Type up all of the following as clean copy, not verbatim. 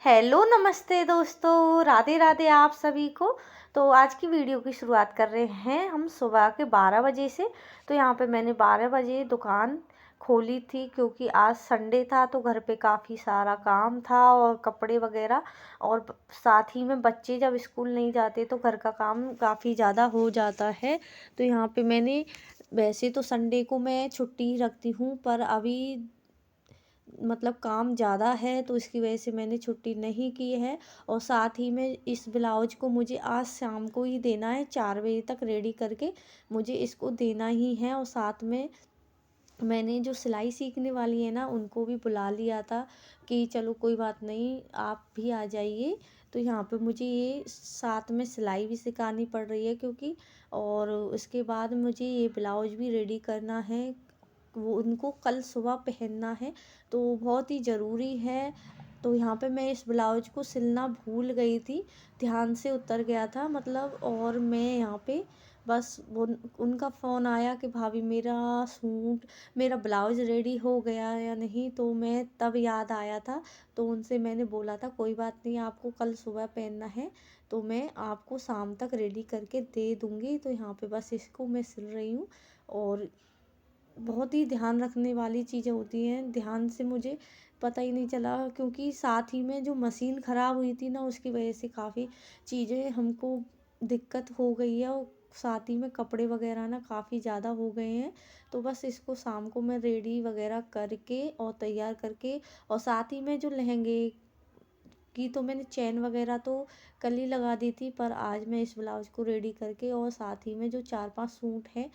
Hello नमस्ते दोस्तों, राधे राधे आप सभी को। तो आज की वीडियो की शुरुआत कर रहे हैं हम सुबह के 12 बजे से। तो यहाँ पे मैंने 12 बजे दुकान खोली थी क्योंकि आज संडे था, तो घर पे काफ़ी सारा काम था और कपड़े वगैरह, और साथ ही में बच्चे जब स्कूल नहीं जाते तो घर का काम काफ़ी ज़्यादा हो जाता है। तो यहाँ पे मैंने, वैसे तो संडे को मैं छुट्टी रखती हूँ, पर अभी मतलब काम ज़्यादा है तो इसकी वजह से मैंने छुट्टी नहीं की है। और साथ ही में इस ब्लाउज को मुझे आज शाम को ही देना है, 4 बजे तक रेडी करके मुझे इसको देना ही है। और साथ में मैंने जो सिलाई सीखने वाली है ना, उनको भी बुला लिया था कि चलो कोई बात नहीं, आप भी आ जाइए। तो यहाँ पे मुझे ये साथ में सिलाई भी सिखानी पड़ रही है क्योंकि, और उसके बाद मुझे ये ब्लाउज भी रेडी करना है, वो उनको कल सुबह पहनना है, तो बहुत ही ज़रूरी है। तो यहाँ पे मैं इस ब्लाउज को सिलना भूल गई थी, ध्यान से उतर गया था मतलब। और मैं यहाँ पे बस वो उनका फ़ोन आया कि भाभी मेरा ब्लाउज रेडी हो गया या नहीं, तो मैं तब याद आया था। तो उनसे मैंने बोला था कोई बात नहीं, आपको कल सुबह पहनना है तो मैं आपको शाम तक रेडी करके दे दूँगी। तो यहाँ पे बस इसको मैं सिल रही हूँ। और बहुत ही ध्यान रखने वाली चीज़ें होती हैं, ध्यान से मुझे पता ही नहीं चला क्योंकि साथ ही में जो मशीन ख़राब हुई थी ना, उसकी वजह से काफ़ी चीज़ें हमको दिक्कत हो गई है। और साथ ही में कपड़े वगैरह ना काफ़ी ज़्यादा हो गए हैं। तो बस इसको शाम को मैं रेडी वगैरह करके और तैयार करके, और साथ ही में जो लहंगे की तो मैंने चैन वगैरह तो कल ही लगा दी थी, पर आज मैं इस ब्लाउज को रेडी करके, और साथ ही में जो 4-5 सूट हैं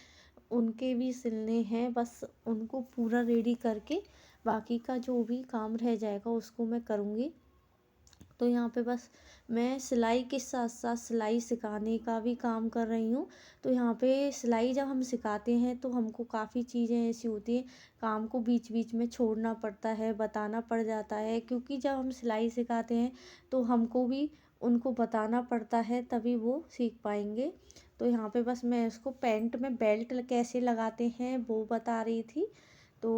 उनके भी सिलने हैं, बस उनको पूरा रेडी करके बाकी का जो भी काम रह जाएगा उसको मैं करूँगी। तो यहाँ पे बस मैं सिलाई के साथ साथ सिलाई सिखाने का भी काम कर रही हूँ। तो यहाँ पे सिलाई जब हम सिखाते हैं तो हमको काफ़ी चीज़ें ऐसी होती हैं, काम को बीच बीच में छोड़ना पड़ता है, बताना पड़ जाता है, क्योंकि जब हम सिलाई सिखाते हैं तो हमको भी उनको बताना पड़ता है, तभी वो सीख पाएंगे। तो यहाँ पे बस मैं उसको पैंट में बेल्ट कैसे लगाते हैं वो बता रही थी। तो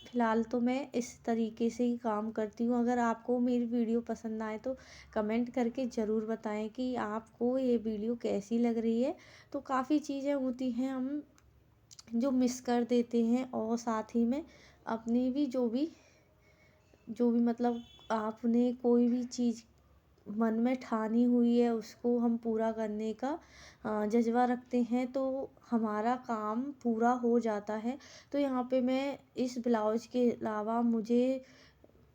फ़िलहाल तो मैं इस तरीके से ही काम करती हूँ। अगर आपको मेरी वीडियो पसंद आए तो कमेंट करके ज़रूर बताएं कि आपको ये वीडियो कैसी लग रही है। तो काफ़ी चीज़ें होती हैं हम जो मिस कर देते हैं, और साथ ही में अपनी भी जो भी मतलब आपने कोई भी चीज़ मन में ठानी हुई है उसको हम पूरा करने का जज़्बा रखते हैं, तो हमारा काम पूरा हो जाता है। तो यहाँ पे मैं इस ब्लाउज के अलावा मुझे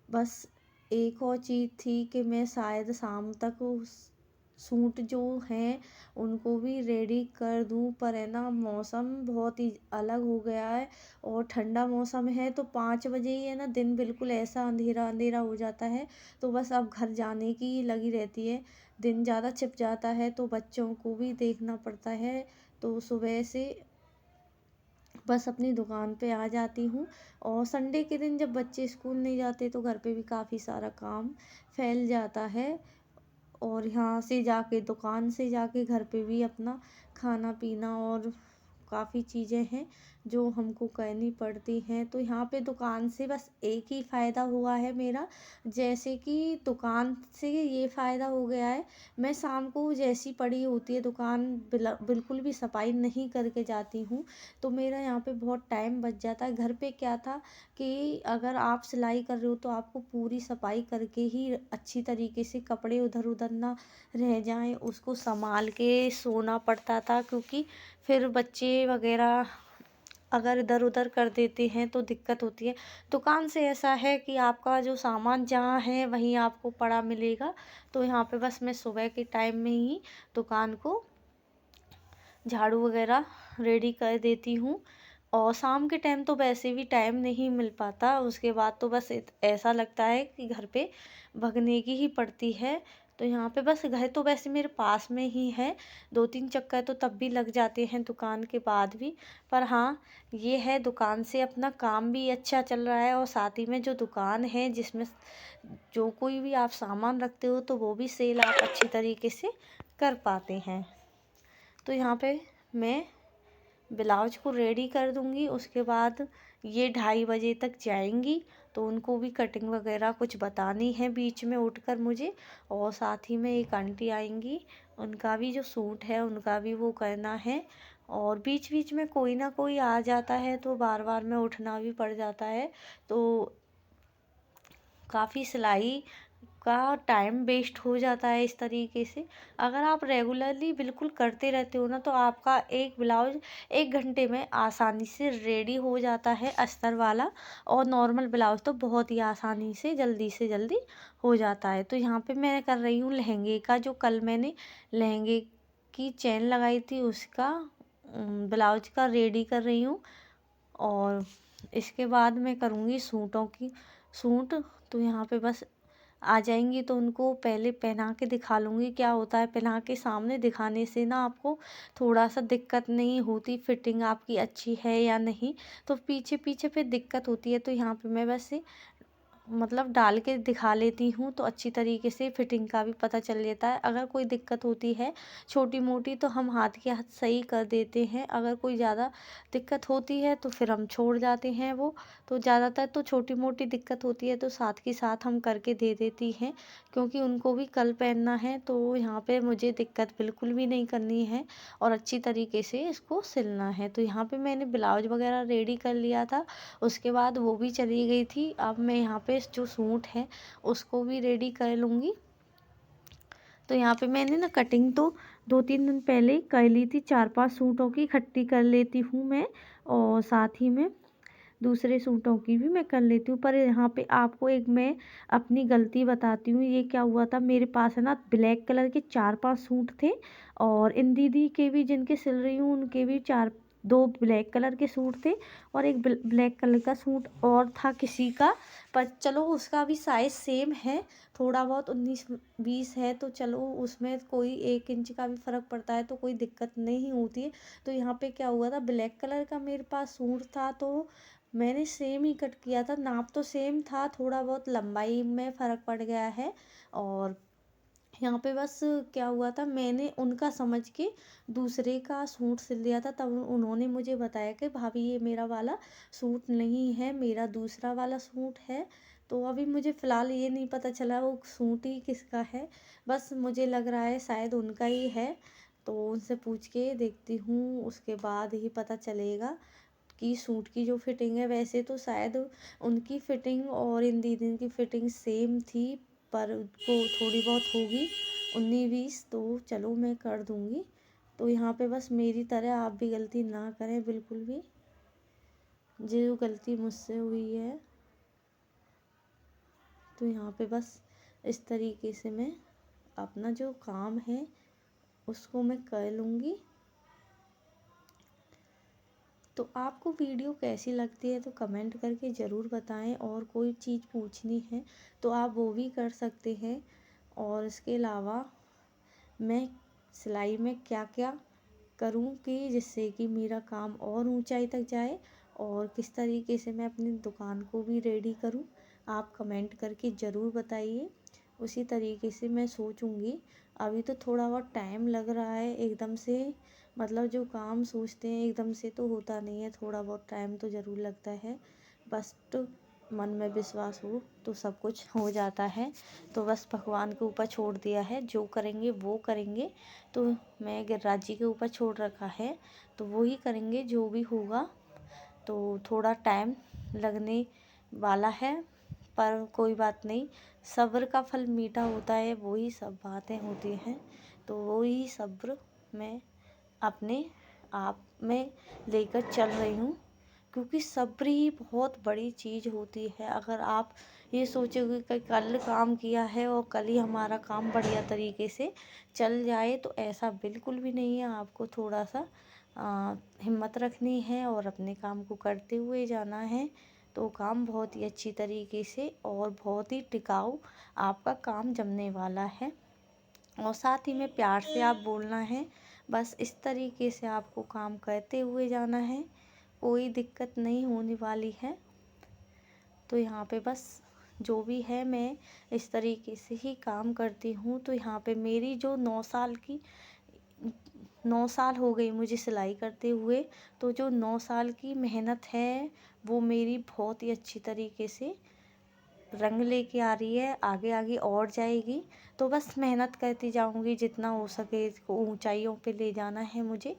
बस एक और चीज़ थी कि मैं शायद शाम तक उस सूट जो हैं उनको भी रेडी कर दूँ, पर है ना मौसम बहुत ही अलग हो गया है। और ठंडा मौसम है तो 5 बजे ही है ना, दिन बिल्कुल ऐसा अंधेरा अंधेरा हो जाता है। तो बस अब घर जाने की लगी रहती है, दिन ज़्यादा छिप जाता है तो बच्चों को भी देखना पड़ता है। तो सुबह से बस अपनी दुकान पे आ जाती हूँ। और संडे के दिन जब बच्चे स्कूल नहीं जाते तो घर पे भी काफ़ी सारा काम फैल जाता है। और यहाँ से जाके दुकान से जाके घर पे भी अपना खाना पीना और काफ़ी चीज़ें हैं जो हमको करनी पड़ती हैं। तो यहाँ पे दुकान से बस एक ही फ़ायदा हुआ है मेरा, जैसे कि दुकान से ये फ़ायदा हो गया है, मैं शाम को जैसी पड़ी होती है दुकान बिल्कुल भी सफाई नहीं करके जाती हूँ, तो मेरा यहाँ पे बहुत टाइम बच जाता है। घर पे क्या था कि अगर आप सिलाई कर रहे हो तो आपको पूरी सफाई करके ही अच्छी तरीके से कपड़े उधर उधर ना रह जाएं, उसको संभाल के सोना पड़ता था, क्योंकि फिर बच्चे वगैरह अगर इधर उधर कर देते हैं तो दिक्कत होती है। दुकान से ऐसा है कि आपका जो सामान जहाँ है वहीं आपको पड़ा मिलेगा। तो यहाँ पे बस मैं सुबह के टाइम में ही दुकान को झाड़ू वगैरह रेडी कर देती हूँ। और शाम के टाइम तो वैसे भी टाइम नहीं मिल पाता, उसके बाद तो बस ऐसा लगता है कि घर पे भगने की ही पड़ती है। तो यहाँ पे बस घर तो वैसे मेरे पास में ही है, 2-3 चक्कर तो तब भी लग जाते हैं दुकान के बाद भी। पर हाँ, ये है दुकान से अपना काम भी अच्छा चल रहा है, और साथ ही में जो दुकान है जिसमें जो कोई भी आप सामान रखते हो तो वो भी सेल आप अच्छी तरीके से कर पाते हैं। तो यहाँ पे मैं ब्लाउज को रेडी कर दूँगी, उसके बाद ये 2:30 बजे तक जाएंगी, तो उनको भी कटिंग वगैरह कुछ बतानी है बीच में उठकर मुझे। और साथ ही में एक आंटी आएंगी, उनका भी जो सूट है उनका भी वो करना है। और बीच बीच में कोई ना कोई आ जाता है तो बार बार में उठना भी पड़ जाता है। तो काफ़ी सिलाई का टाइम वेस्ट हो जाता है इस तरीके से। अगर आप रेगुलरली बिल्कुल करते रहते हो ना, तो आपका एक ब्लाउज 1 घंटे में आसानी से रेडी हो जाता है अस्तर वाला। और नॉर्मल ब्लाउज तो बहुत ही आसानी से जल्दी हो जाता है। तो यहाँ पे मैं कर रही हूँ लहंगे का, जो कल मैंने लहंगे की चेन लगाई थी उसका ब्लाउज का रेडी कर रही हूँ। और इसके बाद मैं करूँगी सूटों की सूट। तो यहाँ पे बस आ जाएंगी तो उनको पहले पहना के दिखा लूँगी। क्या होता है, पहना के सामने दिखाने से ना आपको थोड़ा सा दिक्कत नहीं होती, फिटिंग आपकी अच्छी है या नहीं। तो पीछे पीछे फिर दिक्कत होती है। तो यहाँ पे मैं बस मतलब डाल के दिखा लेती हूँ, तो अच्छी तरीके से फिटिंग का भी पता चल जाता है। अगर कोई दिक्कत होती है छोटी मोटी तो हम हाथ के हाथ सही कर देते हैं। अगर कोई ज़्यादा दिक्कत होती है तो फिर हम छोड़ जाते हैं वो। तो ज़्यादातर तो छोटी मोटी दिक्कत होती है तो साथ के साथ हम करके दे देती हैं, क्योंकि उनको भी कल पहनना है। तो यहाँ पे मुझे दिक्कत बिल्कुल भी नहीं करनी है और अच्छी तरीके से इसको सिलना है। तो यहाँ पे मैंने ब्लाउज वगैरह रेडी कर लिया था, उसके बाद वो भी चली गई थी। अब मैं यहाँ पे जो सूट है उसको भी रेडी कर लूँगी। तो यहाँ पे मैंने ना कटिंग तो 2-3 दिन पहले ही कर ली थी। 4-5 सूटों की इकट्ठी कर लेती हूँ मैं, और साथ ही में दूसरे सूटों की भी मैं कर लेती हूँ। पर यहाँ पे आपको एक मैं अपनी गलती बताती हूँ। ये क्या हुआ था, मेरे पास है ना ब्लैक कलर के 4-5 सूट थे, और इन दीदी के भी जिनके सिल रही हूँ उनके भी 2 ब्लैक कलर के सूट थे, और एक ब्लैक कलर का सूट और था किसी का। पर चलो उसका भी साइज़ सेम है, थोड़ा बहुत 19-20 है, तो चलो उसमें कोई 1 इंच का भी फ़र्क पड़ता है तो कोई दिक्कत नहीं होती है। तो यहाँ पे क्या हुआ था, ब्लैक कलर का मेरे पास सूट था तो मैंने सेम ही कट किया था। नाप तो सेम था, थोड़ा बहुत लंबाई में फ़र्क पड़ गया है। और यहाँ पे बस क्या हुआ था, मैंने उनका समझ के दूसरे का सूट सिल दिया था। तब उन्होंने मुझे बताया कि भाभी ये मेरा वाला सूट नहीं है, मेरा दूसरा वाला सूट है। तो अभी मुझे फ़िलहाल ये नहीं पता चला वो सूट ही किसका है, बस मुझे लग रहा है शायद उनका ही है। तो उनसे पूछ के देखती हूँ, उसके बाद ही पता चलेगा कि सूट की जो फिटिंग है। वैसे तो शायद उनकी फिटिंग और इन दीदी की फिटिंग सेम थी, पर को थोड़ी बहुत होगी 19-20, तो चलो मैं कर दूँगी। तो यहाँ पे बस मेरी तरह आप भी गलती ना करें बिल्कुल भी, जो गलती मुझसे हुई है। तो यहाँ पे बस इस तरीके से मैं अपना जो काम है उसको मैं कर लूँगी। तो आपको वीडियो कैसी लगती है तो कमेंट करके ज़रूर बताएं, और कोई चीज़ पूछनी है तो आप वो भी कर सकते हैं। और इसके अलावा मैं सिलाई में क्या क्या करूँ कि जिससे कि मेरा काम और ऊंचाई तक जाए, और किस तरीके से मैं अपनी दुकान को भी रेडी करूँ, आप कमेंट करके ज़रूर बताइए। उसी तरीके से मैं सोचूंगी। अभी तो थोड़ा बहुत टाइम लग रहा है, एकदम से मतलब जो काम सोचते हैं एकदम से तो होता नहीं है, थोड़ा बहुत टाइम तो ज़रूर लगता है। बस तो मन में विश्वास हो तो सब कुछ हो जाता है। तो बस भगवान के ऊपर छोड़ दिया है, जो करेंगे वो करेंगे। तो मैं गिरिराज जी के ऊपर छोड़ रखा है, तो वो ही करेंगे जो भी होगा। तो थोड़ा टाइम लगने वाला है, पर कोई बात नहीं, सब्र का फल मीठा होता है, वही सब बातें होती हैं। तो वही सब्र मैं अपने आप में लेकर चल रही हूँ, क्योंकि सब्र ही बहुत बड़ी चीज़ होती है। अगर आप ये सोचोगे कि कल काम किया है और कल ही हमारा काम बढ़िया तरीके से चल जाए, तो ऐसा बिल्कुल भी नहीं है। आपको थोड़ा सा हिम्मत रखनी है और अपने काम को करते हुए जाना है, तो काम बहुत ही अच्छी तरीके से और बहुत ही टिकाऊ आपका काम जमने वाला है। और साथ ही में प्यार से आप बोलना है, बस इस तरीके से आपको काम करते हुए जाना है, कोई दिक्कत नहीं होने वाली है। तो यहाँ पे बस जो भी है मैं इस तरीके से ही काम करती हूँ। तो यहाँ पे मेरी जो 9 साल हो गए मुझे सिलाई करते हुए। तो जो 9 साल की मेहनत है वो मेरी बहुत ही अच्छी तरीके से रंग लेके आ रही है, आगे आगे और जाएगी। तो बस मेहनत करती जाऊंगी, जितना हो सके इसको ऊंचाइयों पे ले जाना है मुझे।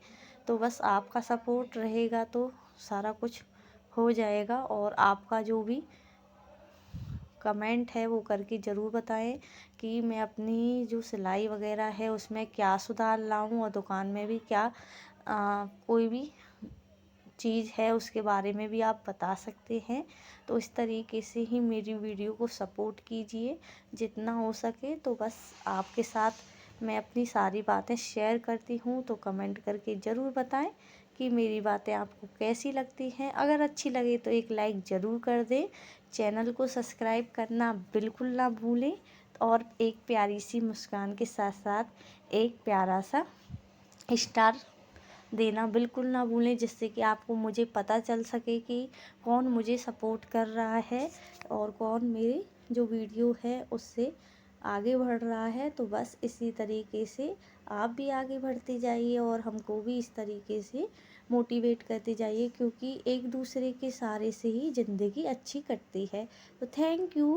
तो बस आपका सपोर्ट रहेगा तो सारा कुछ हो जाएगा। और आपका जो भी कमेंट है वो करके ज़रूर बताएं कि मैं अपनी जो सिलाई वगैरह है उसमें क्या सुधार लाऊं, और दुकान में भी क्या कोई भी चीज़ है उसके बारे में भी आप बता सकते हैं। तो इस तरीके से ही मेरी वीडियो को सपोर्ट कीजिए जितना हो सके। तो बस आपके साथ मैं अपनी सारी बातें शेयर करती हूँ, तो कमेंट करके ज़रूर बताएं कि मेरी बातें आपको कैसी लगती हैं। अगर अच्छी लगे तो एक लाइक ज़रूर कर दें, चैनल को सब्सक्राइब करना बिल्कुल ना भूलें, और एक प्यारी सी मुस्कान के साथ साथ एक प्यारा सा स्टार देना बिल्कुल ना भूलें, जिससे कि आपको मुझे पता चल सके कि कौन मुझे सपोर्ट कर रहा है और कौन मेरी जो वीडियो है उससे आगे बढ़ रहा है। तो बस इसी तरीके से आप भी आगे बढ़ते जाइए और हमको भी इस तरीके से मोटिवेट करते जाइए, क्योंकि एक दूसरे के सहारे से ही ज़िंदगी अच्छी कटती है। तो थैंक यू।